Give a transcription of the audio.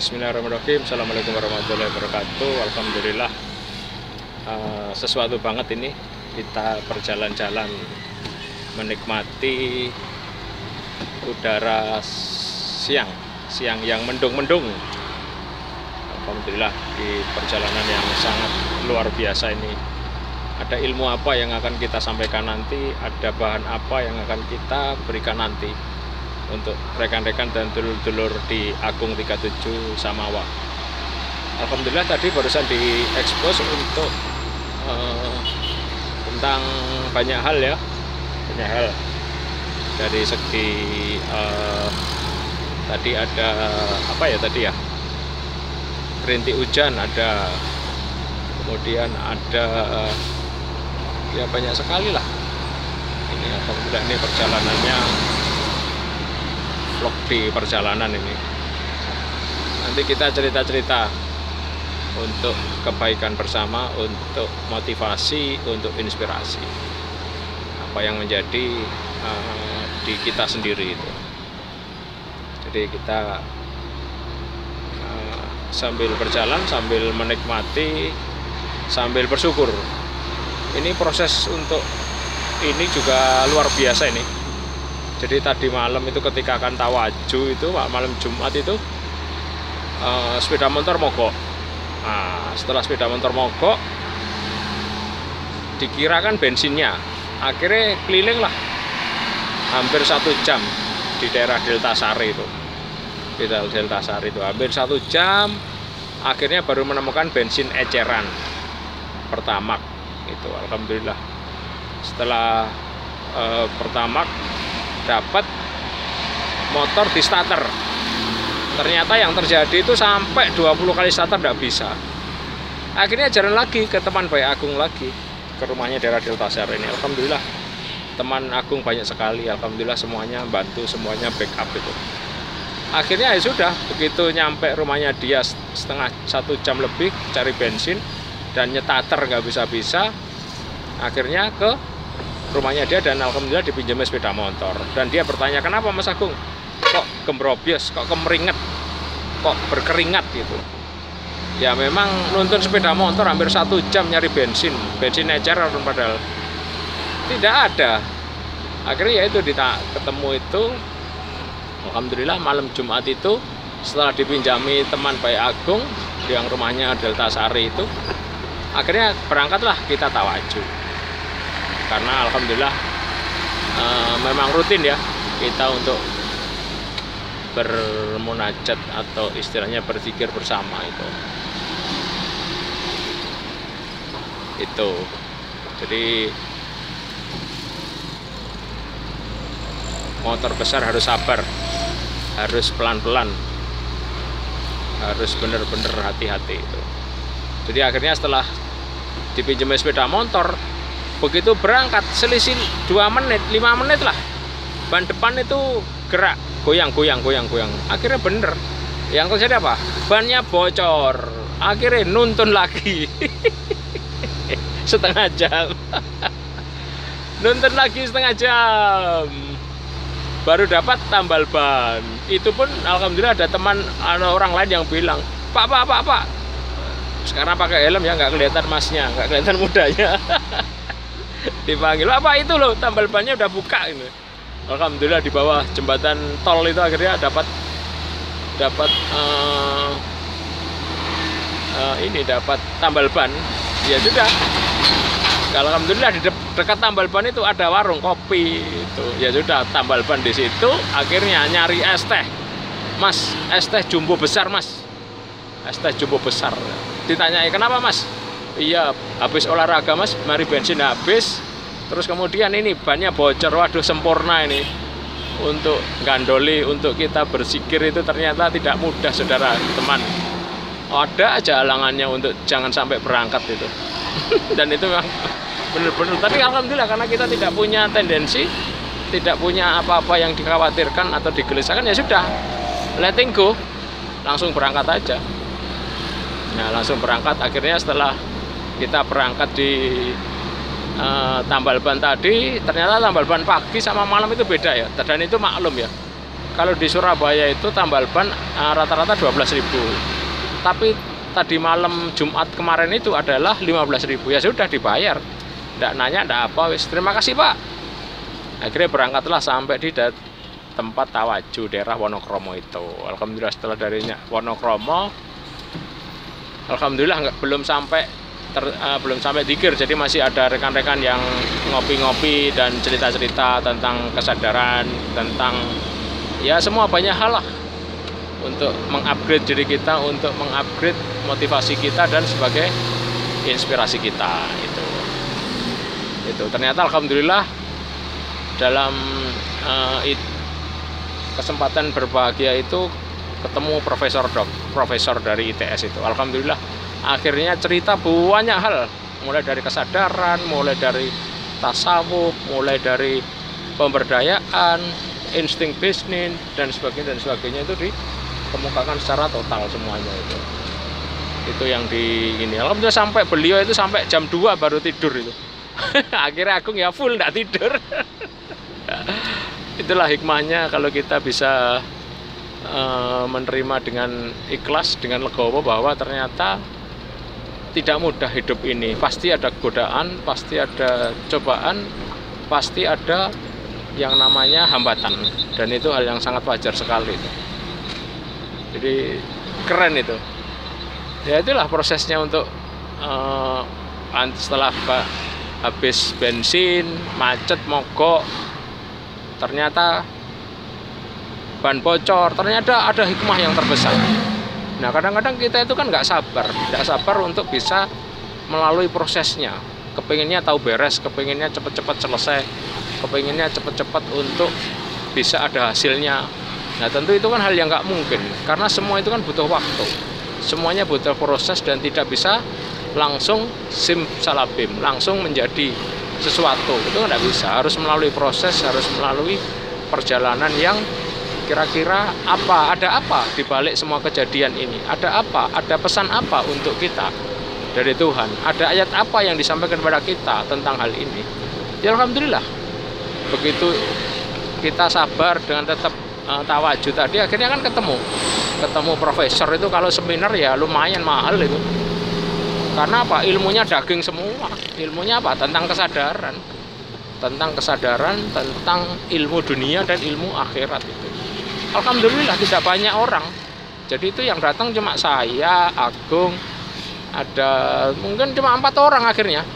Bismillahirrahmanirrahim. Assalamualaikum warahmatullahi wabarakatuh. Alhamdulillah, sesuatu banget ini kita berjalan-jalan menikmati udara siang yang mendung-mendung. Alhamdulillah, di perjalanan yang sangat luar biasa ini ada ilmu apa yang akan kita sampaikan nanti, ada bahan apa yang akan kita berikan nanti untuk rekan-rekan dan dulur-dulur di Agung 37 Samawa. Alhamdulillah tadi barusan diekspos untuk tentang banyak hal ya, banyak hal dari segi tadi ada apa ya tadi ya, rintik hujan ada, kemudian ada ya banyak sekali lah. Ini alhamdulillah ini perjalanannya, vlog di perjalanan ini. Nanti kita cerita-cerita untuk kebaikan bersama, untuk motivasi, untuk inspirasi apa yang menjadi di kita sendiri itu. Jadi kita sambil berjalan, sambil menikmati, sambil bersyukur. Ini proses untuk ini juga luar biasa ini. Jadi tadi malam itu ketika akan tawaju itu, malam Jumat itu sepeda motor mogok. Nah, setelah sepeda motor mogok, dikirakan bensinnya. Akhirnya keliling lah hampir 1 jam di daerah Delta Sari itu. Di Delta Sari itu hampir 1 jam. Akhirnya baru menemukan bensin eceran Pertamax itu. Alhamdulillah. Setelah Pertamax dapat motor di starter, ternyata yang terjadi itu sampai 20 kali starter tidak bisa. Akhirnya jalan lagi ke teman Baik Agung lagi, ke rumahnya daerah Delta Sari ini. Alhamdulillah teman Agung banyak sekali, alhamdulillah semuanya bantu, semuanya backup itu. Akhirnya ya sudah, begitu nyampe rumahnya dia setengah 1 jam lebih cari bensin dan nyetater nggak bisa-bisa, akhirnya ke rumahnya dia dan alhamdulillah dipinjami sepeda motor. Dan dia bertanya, kenapa Mas Agung kok gembrobios, kok kemeringet, kok berkeringat gitu. Ya memang nuntun sepeda motor hampir 1 jam nyari bensin eceran padahal tidak ada. Akhirnya ya itu ketemu itu, alhamdulillah malam Jumat itu setelah dipinjami teman Baik Agung yang rumahnya Delta Sari itu, akhirnya berangkatlah kita tawaju. Karena alhamdulillah memang rutin ya kita untuk bermunajat atau istilahnya berzikir bersama itu. Jadi motor besar harus sabar, harus pelan-pelan, harus bener-bener hati-hati itu. Jadi akhirnya setelah dipinjami sepeda motor, begitu berangkat selisih 2 menit, 5 menit lah, ban depan itu gerak, goyang. Akhirnya bener. Yang terjadi apa? Bannya bocor. Akhirnya nuntun lagi setengah jam. Nuntun lagi setengah jam. Baru dapat tambal ban. Itu pun alhamdulillah ada teman, ada orang lain yang bilang, Pak. Sekarang pakai helm ya, nggak kelihatan masnya, nggak kelihatan mudanya. Dipanggil, apa itu loh, tambal bannya udah buka ini. Alhamdulillah di bawah jembatan tol itu akhirnya dapat dapat tambal ban. Ya sudah, alhamdulillah di dekat tambal ban itu ada warung kopi itu. Ya sudah, tambal ban di situ. Akhirnya nyari es teh, Mas, es teh jumbo besar Mas, es teh jumbo besar. Ditanyai, kenapa Mas? Iya, habis olahraga Mas, mari bensin habis. Terus kemudian ini bannya bocor, waduh sempurna ini. Untuk gandoli, untuk kita berzikir itu ternyata tidak mudah saudara teman. Ada aja halangannya untuk jangan sampai berangkat itu. Dan itu memang benar-benar. Tapi alhamdulillah karena kita tidak punya tendensi, tidak punya apa-apa yang dikhawatirkan atau digelisahkan, ya sudah, letting go, langsung berangkat aja. Nah langsung berangkat. Akhirnya setelah kita berangkat di tambal ban tadi, ternyata tambal ban pagi sama malam itu beda ya. Dan itu maklum ya, Kalau di Surabaya itu tambal ban rata-rata 12.000. Tapi tadi malam Jumat kemarin itu adalah 15.000. Ya sudah dibayar. Nggak nanya, nggak apa, wis terima kasih Pak. Akhirnya berangkatlah sampai di tempat tawaju daerah Wonokromo itu. Alhamdulillah setelah dari Wonokromo, alhamdulillah belum sampai dikir. Jadi masih ada rekan-rekan yang ngopi-ngopi dan cerita-cerita tentang kesadaran, tentang ya semua banyak hal lah untuk mengupgrade diri kita, untuk mengupgrade motivasi kita dan sebagai inspirasi kita itu ternyata alhamdulillah dalam kesempatan berbahagia itu ketemu profesor dari ITS itu. Alhamdulillah akhirnya cerita banyak hal, mulai dari kesadaran, mulai dari tasawuf, mulai dari pemberdayaan, insting bisnis dan sebagainya itu dikemukakan secara total semuanya itu yang di ini. Alhamdulillah sampai beliau itu sampai jam 2 baru tidur itu. Akhirnya Agung ya full nggak tidur. Itulah hikmahnya kalau kita bisa menerima dengan ikhlas, dengan legowo bahwa ternyata tidak mudah hidup ini. Pasti ada godaan, pasti ada cobaan, pasti ada yang namanya hambatan, dan itu hal yang sangat wajar sekali. Jadi keren itu. Ya itulah prosesnya untuk setelah habis bensin, macet, mogok, ternyata ban bocor, ternyata ada hikmah yang terbesar. Nah kadang-kadang kita itu kan nggak sabar untuk bisa melalui prosesnya. Kepinginnya tahu beres, kepinginnya cepat-cepat selesai, kepinginnya cepat-cepat untuk bisa ada hasilnya. Nah tentu itu kan hal yang nggak mungkin, karena semua itu kan butuh waktu, semuanya butuh proses dan tidak bisa langsung simsalabim, langsung menjadi sesuatu. Itu nggak bisa, harus melalui proses, harus melalui perjalanan yang kira-kira ada apa di balik semua kejadian ini, ada apa, ada pesan apa untuk kita dari Tuhan, ada ayat apa yang disampaikan kepada kita tentang hal ini. Ya alhamdulillah, begitu kita sabar dengan tetap tawaju tadi, akhirnya kan ketemu profesor itu. Kalau seminar ya lumayan mahal itu, karena apa? Ilmunya daging semua. Ilmunya apa? Tentang kesadaran, tentang ilmu dunia dan ilmu akhirat itu. Alhamdulillah tidak banyak orang. Jadi itu yang datang cuma saya, Agung, ada mungkin cuma 4 orang akhirnya.